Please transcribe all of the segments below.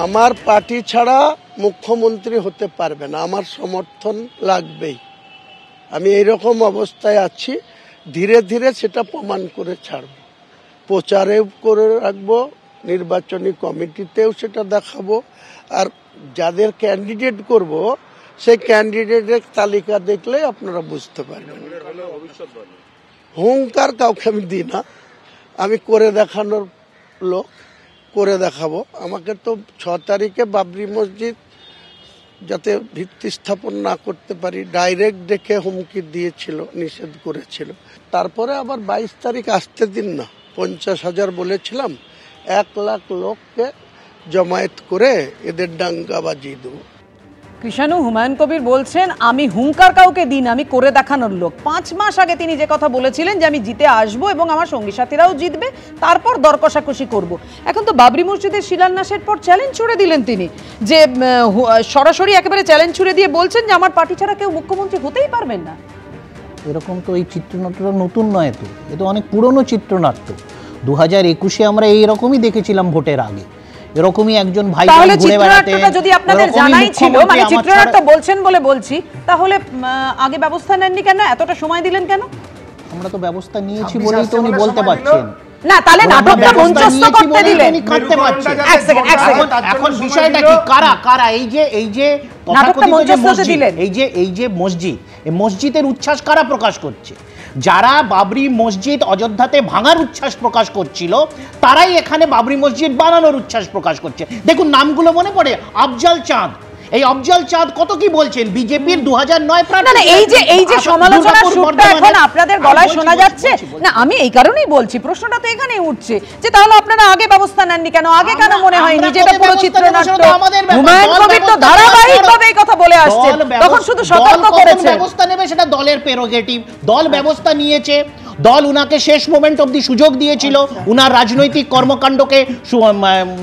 আমার পার্টি ছাড়া মুখ্যমন্ত্রী হতে পারবে না, আমার সমর্থন লাগবেই। আমি এইরকম অবস্থায় আছি, ধীরে ধীরে সেটা প্রমাণ করে ছাড়ব, প্রচারেও করে রাখবো, নির্বাচনী কমিটিতেও সেটা দেখাবো। আর যাদের ক্যান্ডিডেট করব সেই ক্যান্ডিডেটের তালিকা দেখলে আপনারা বুঝতে পারবেন। হুঙ্কার কাউকে আমি দিই না, আমি করে দেখানোর লোক, করে দেখাবো। আমাকে তো 6 তারিখে বাবরি মসজিদ যাতে ভিত্তি স্থাপন না করতে পারি ডাইরেক্ট ডেকে হুমকি দিয়েছিল, নিষেধ করেছিল। তারপরে আবার 22 তারিখ আসতে দিন না, 50,000 বলেছিলাম, 1 লাখ লোককে জমায়েত করে এদের ডাঙ্গা বাজিয়ে দেবো। কৃষাণু, হুমায়ুন কবির বলছেন আমি হুঙ্কার কাউকে দিন, আমি করে দেখানোর লোক। 5 মাস আগে তিনি যে কথা বলেছিলেন যে আমি জিতে আসবো এবং আমার সঙ্গী সাথীরাও জিতবে, তারপর দর কষাকষি করব। এখন তো বাবরি মসজিদের শিলান্যাসের পর চ্যালেঞ্জ ছুড়ে দিলেন তিনি, যে সরাসরি একেবারে চ্যালেঞ্জ ছুড়ে দিয়ে বলছেন যে আমার পার্টি ছাড়া কেউ মুখ্যমন্ত্রী হতেই পারবেন না। এরকম তো এই চিত্রনাট্যটা নতুন নয়, তো এ তো অনেক পুরনো চিত্রনাট্য। 2021-এ আমরা এইরকমই দেখেছিলাম ভোটের আগে, এরকমই একজন ভাই ঘুরে বেড়াতেন। যদি আপনাদের জানাই ছিল, মানে চিত্রনাট্য বলছেন বলে বলছি, তাহলে আগে ব্যবস্থা নেননি কেন, এতটা সময় দিলেন কেন? আমরা তো ব্যবস্থা নিয়েছি বলেই তো উনি বলতে পারছেন না, তাহলে নাটকটা মঞ্চস্থ করতে দিলেন। এক সেকেন্ড, এখন বিষয়টা কি, কারা এই যে নাটকটা মঞ্চস্থ দিলেন, এই যে মসজিদ, এই মসজিদের উচ্ছ্বাস কারা প্রকাশ করছে? যারা বাবরি মসজিদ অযোধ্যাতে ভাঙার উচ্ছ্বাস প্রকাশ করছিল, তারাই এখানে বাবরি মসজিদ বানানোর উচ্ছ্বাস প্রকাশ করছে। দেখুন নামগুলো মনে পড়ে, আফজাল চাঁদ। এই আফজাল চাঁদ কত কি বলছেন, বিজেপির 2009 প্রার্থী। এই যে সমালোচনার সুরটা এখন আপনাদের গলায় শোনা যাচ্ছে না, আমি এই কারণেই বলছি, প্রশ্নটা তো এখানেই উঠছে যে তাহলে আপনারা আগে ব্যবস্থা নেননি কেন, আগে কেন মনে হয়নি যেটা পুরো চিত্রনাট্য? হুমায়ুন কবির তো ধারাবাহিকভাবে এই কথা বলে আসছে, তখন শুধু সতর্ক করেছে। ব্যবস্থা নেবে সেটা দলের প্রেরোগেটিভ, দল ব্যবস্থা নিয়েছে, দল উনাকে শেষ মোমেন্ট অবধি সুযোগ দিয়েছিল উনার রাজনৈতিক কর্মকাণ্ডকে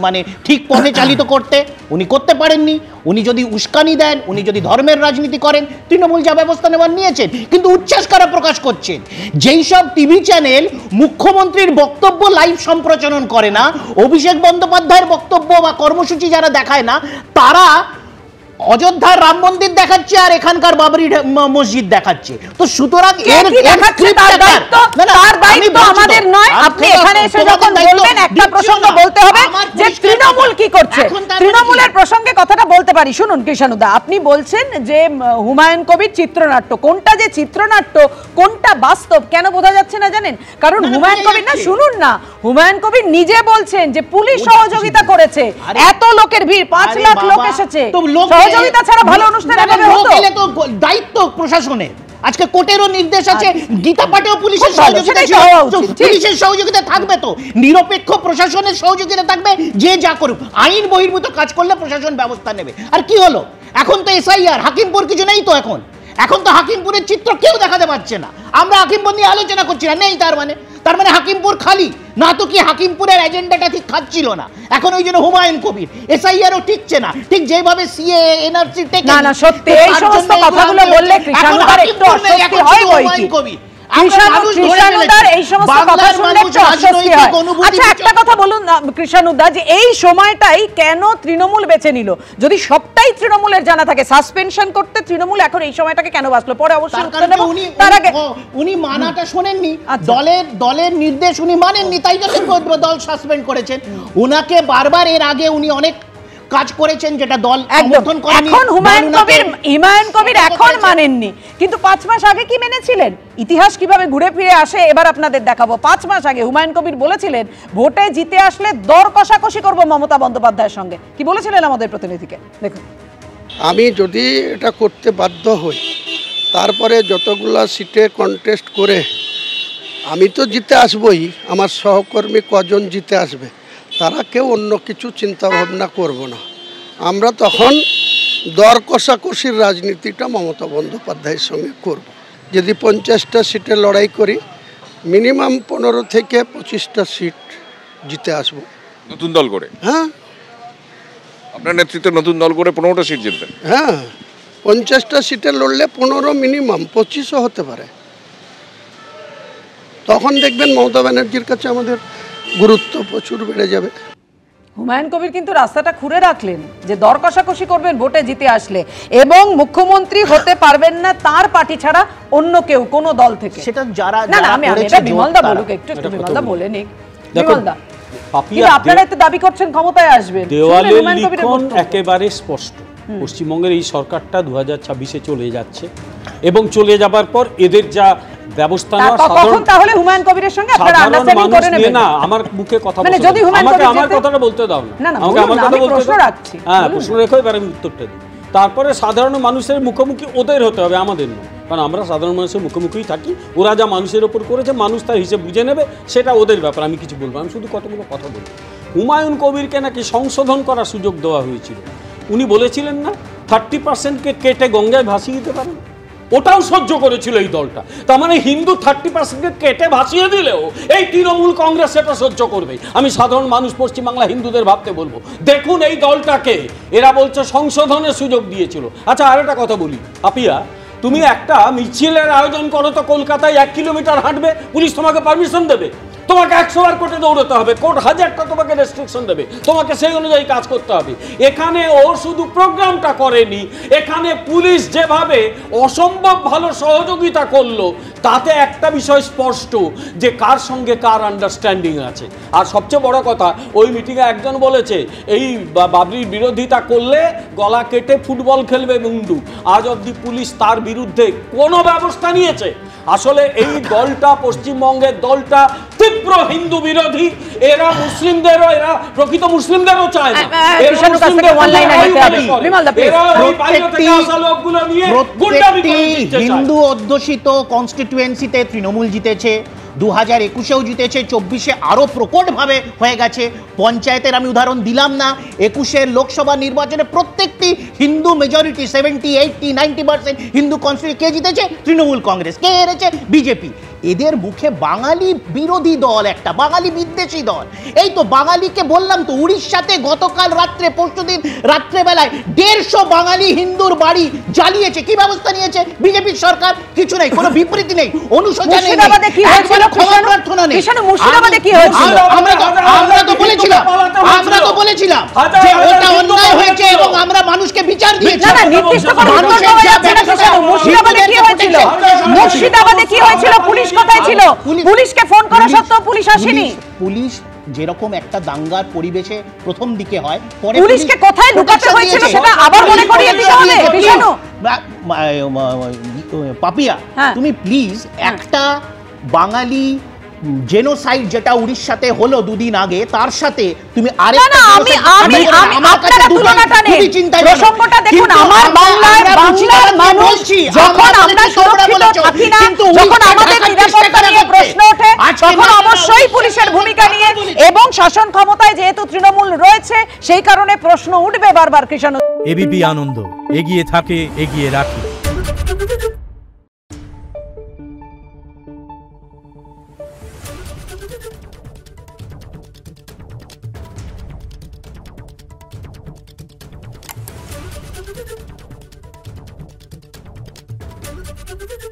মানে ঠিক পথে চালিত করতে, উনি করতে পারেননি। উনি যদি উস্কানি দেন, উনি যদি ধর্মের রাজনীতি করেন, তৃণমূল যা ব্যবস্থা নেওয়ার নিয়েছেন। কিন্তু উচ্ছ্বাস কারা প্রকাশ করছেন? যেই সব টিভি চ্যানেল মুখ্যমন্ত্রীর বক্তব্য লাইভ সম্প্রচারণ করে না, অভিষেক বন্দ্যোপাধ্যায়ের বক্তব্য বা কর্মসূচি যারা দেখায় না, তারা অযোধ্যার রাম মন্দির দেখাচ্ছে আর এখানকার বাবরি মসজিদ দেখাচ্ছে। তো সুতরাং এর তার দায়িত্ব আমাদের নয়। আপনি এখানে এসে যখন বলবেন একটা প্রসঙ্গ বলতে হবে যে তৃণমূল কি করছে, তৃণমূলের প্রসঙ্গে কথাটা বলতে পারি। শুনুন কৃষাণুদা, আপনি বলছেন যে হুমায়ুন কবির চিত্রনাট্য, কোনটা যে চিত্রনাট্য কোনটা বাস্তব কেন বোঝা যাচ্ছে না জানেন? কারণ হুমায়ুন কবির, না শুনুন না, হুমায়ুন কবির নিজে বলছেন যে পুলিশ সহযোগিতা করেছে, এত লোকের ভিড়, 5 লাখ লোক এসেছে, সহযোগিতা ছাড়া ভালো অনুষ্ঠান হবে তো দায়িত্ব প্রশাসনের। আজকে কোর্টেরও নির্দেশ আছে, গীতা পাঠেও পুলিশের সহযোগিতা থাকবে, তো নিরপেক্ষ প্রশাসনের সহযোগিতা থাকবে। যে যা করুক, আইন বহির্ভূত কাজ করলে প্রশাসন ব্যবস্থা নেবে। আর কি হলো, এখন তো এসআইআর, হাকিমপুর কিছু নেই তো, এখন তো হাকিমপুরের চিত্র কেউ দেখাতে পারছে না। আমরা হাকিমপুর নিয়ে আলোচনা করছি না, নেই তার মানে হাকিমপুর খালি না, তো কি হাকিমপুরের এজেন্ডাটা ঠিক খাচ্ছিল না। এখন ওই জন্য হুমায়ুন কবির, এসআইআরও ঠিকছে না, ঠিক যেভাবে সিএ এনআরসি টেক না সত্যি এই সমস্ত কথাগুলো বললে কৃষাণুদার একটু অস্বস্তি হয় বই কি? একটা কথা বলুন কৃষাণুদা, যে এই সময়টাই কেন তৃণমূল বেছে নিল? যদি সবটাই তৃণমূলের জানা থাকে, সাসপেনশন করতে তৃণমূল এখন এই সময়টাকে কেন বাঁচলো? পরে অবশ্যই উনি মানাটা শোনেননি, দলের নির্দেশ উনি মানেননি, তাই জন্য দল সাসপেন্ড করেছেন। উনাকে বারবার এর আগে উনি অনেক কাজ করেছেন যেটা দল সমর্থন করেনি। এখন হুমায়ুন কবির এখন মানেননি, কিন্তু 5 মাস আগে কি মেনেছিলেন? ইতিহাস কিভাবে ঘুরে ফিরে আসে এবার আপনাদের দেখাবো। 5 মাস আগে হুমায়ুন কবির বলেছিলেন ভোটে জিতে আসলে দর কষাকষি করব মমতা বন্দ্যোপাধ্যায়ের সঙ্গে। কি বলেছিলেন আমাদের প্রতিনিধিকে দেখুন। আমি যদি এটা করতে বাধ্য হই, তারপরে যতগুলা সিটে কন্টেস্ট করে আমি তো জিতে আসবই, আমার সহকর্মী কজন জিতে আসবে তারা কেউ অন্য কিছু চিন্তা ভাবনা করব না। আমরা তখন দর কষাকষির রাজনীতিটা মমতা বন্দ্যোপাধ্যায়ের সঙ্গে করব। যদি 50টা সিটে লড়াই করি, মিনিমাম 15 থেকে 25টা সিট জিতে আসব নতুন দল করে। হ্যাঁ, আপনার নেতৃত্বে নতুন দল করে 15টা সিট জিতবেন। হ্যাঁ, 50টা সিটে লড়লে 15 মিনিমাম 25ও হতে পারে। তখন দেখবেন মমতা ব্যানার্জির কাছে আমাদের গুরুত্ব প্রচুর বেড়ে যাবে। হুমায়ুন কবির কিন্তু রাস্তাটা খুঁড়ে রাখলেন যে দর কষাকষি করবেন ভোটে জিতে আসলে, এবং মুখ্যমন্ত্রী হতে পারবেন না তার পার্টি ছাড়া অন্য কেউ কোনো দল থেকে। সেটা যারা না না, আমি এটা বিমলদা বলুক, একটু বিমলদা বলে নিক। বিমলদা, আপনারা তো দাবি করছেন ক্ষমতায় আসবেন, দেওয়ালে লিখন একেবারে স্পষ্ট। পশ্চিমবঙ্গের এই সরকারটা 2026-এ চলে যাচ্ছে, এবং চলে যাবার পর এদের যা ব্যবস্থা নেওয়া তখন তাহলে হুমায়ুন কবিরের সঙ্গে আপনারা আন্ডারস্ট্যান্ডিং করে নেবেন না। আমার মুখে কথা মানে যদি হুমায়ুন কবির আমার কথাটা বলতে দাও না, আমাকে আমার কথা বলতে দাও। হ্যাঁ, প্রশ্ন রেখো, এবার আমি উত্তরটা দিই। তারপরে সাধারণ মানুষের মুখোমুখি ওদের হতে হবে, আমাদের নয়, কারণ আমরা সাধারণ মানুষের মুখোমুখিই থাকি। ওরা যা মানুষের ওপর করেছে মানুষ তার হিসেব বুঝে নেবে, সেটা ওদের ব্যাপার, আমি কিছু বলবো। আমি শুধু কতগুলো কথা বলবো। হুমায়ুন কবিরকে নাকি সংশোধন করার সুযোগ দেওয়া হয়েছিল। উনি বলেছিলেন না 30%কে কেটে গঙ্গায় ভাসিয়ে দিতে পারেন, ওটাও সহ্য করেছিল এই দলটা। তার মানে হিন্দু 30%কে কেটে ভাসিয়ে দিলেও এই তৃণমূল কংগ্রেস সেটা সহ্য করবে। আমি সাধারণ মানুষ পশ্চিমবাংলা হিন্দুদের ভাবতে বলবো, দেখুন এই দলটাকে এরা বলছে সংশোধনের সুযোগ দিয়েছিল। আচ্ছা, আর একটা কথা বলি, পাপিয়া, তুমি একটা মিছিলের আয়োজন করো তো কলকাতায় 1 কিলোমিটার হাঁটবে, পুলিশ তোমাকে পারমিশন দেবে? তোমাকে 100 বার কোর্টে দৌড়তে হবে, কোর্ট 1000টা তোমাকে রেস্ট্রিকশন দেবে, তোমাকে সেই অনুযায়ী কাজ করতে হবে। এখানে ও শুধু প্রোগ্রামটা করেনি, এখানে পুলিশ যেভাবে অসম্ভব ভালো সহযোগিতা করলো, তাতে একটা বিষয় স্পষ্ট যে কার সঙ্গে কার আন্ডারস্ট্যান্ডিং আছে। আর সবচেয়ে বড় কথা, ওই মিটিংয়ে একজন বলেছে এই বাবরির বিরোধিতা করলে গলা কেটে ফুটবল খেলবে মুন্ডু। আজ অবধি পুলিশ তার বিরুদ্ধে কোনো ব্যবস্থা নিয়েছে? আসলে এই দলটা, পশ্চিমবঙ্গের দলটা তীব্র হিন্দু বিরোধী। এরা মুসলিমদেরও, এরা প্রকৃত মুসলিমদেরও চায় না। হিন্দু অধ্যুষিত কনস্টিটিউয়েন্সিতে তৃণমূল জিতেছে, 2021-এও জিতেছে, 24-এ আরো প্রকটভাবে হয়ে গেছে। পঞ্চায়েতের আমি উদাহরণ দিলাম না, 21-এর লোকসভা নির্বাচনে প্রত্যেকটি হিন্দু মেজরিটি 70, 80, 90% হিন্দু কনস্টিটিউয়েন্সি কে জিতেছে? তৃণমূল কংগ্রেস। কে হেরেছে? বিজেপি। এদের মুখে বাঙালি বিরোধী দল, একটা বাঙালি বিদ্বেষী দল। এই তো বাঙালিকে বললাম তো, উড়িষ্যাতে গতকাল রাত্রে, পরশুদিন রাত্রেবেলায় 150 বাঙালি হিন্দুর বাড়ি জ্বালিয়েছে। কি ব্যবস্থা নিয়েছে বিজেপির সরকার? কিছু নেই, কোনো বিবৃতি নেই, অনুশোচনা নেই, ক্ষমা প্রার্থনা নেই। আমরা তো বলেছিলাম যে ওটা অন্যায় হয়েছে এবং আমরা মানুষকে বিচার দিয়েছি। মুর্শিদাবাদে কি হয়েছিল? পুলিশ কোথায় ছিল? পুলিশকে ফোন করা সত্ত্বেও পুলিশ আসেনি। পুলিশ যেরকম একটা দাঙ্গার পরিবেশে প্রথম দিকে হয়, পরে পুলিশকে কোথায় লুকাতে হয়েছিল সেটা আবার মনে করিয়ে দিতে হবে। বিশানু, পাপিয়া, তুমি প্লিজ একটা বাঙালি জেনোসাইড যেটা উড়িষ্যাতে হলো 2 দিন আগে, তার সাথে তুমি আরেকটা আপনারা তুলনাটা নেই, প্রসঙ্গটা দেখুন। আমার বাংলার মানুষ যখন আমরা সুরক্ষিত থাকি না, যখন আমাদের নিরাপত্তা নিয়ে প্রশ্ন ওঠে, তখন অবশ্যই পুলিশের ভূমিকা নিয়ে, এবং শাসন ক্ষমতায় যেহেতু তৃণমূল রয়েছে সেই কারণে প্রশ্ন উঠবে বারবার। কৃষ্ণ, এবিপি আনন্দ, এগিয়ে থাকে, এগিয়ে রাখে। Thank you.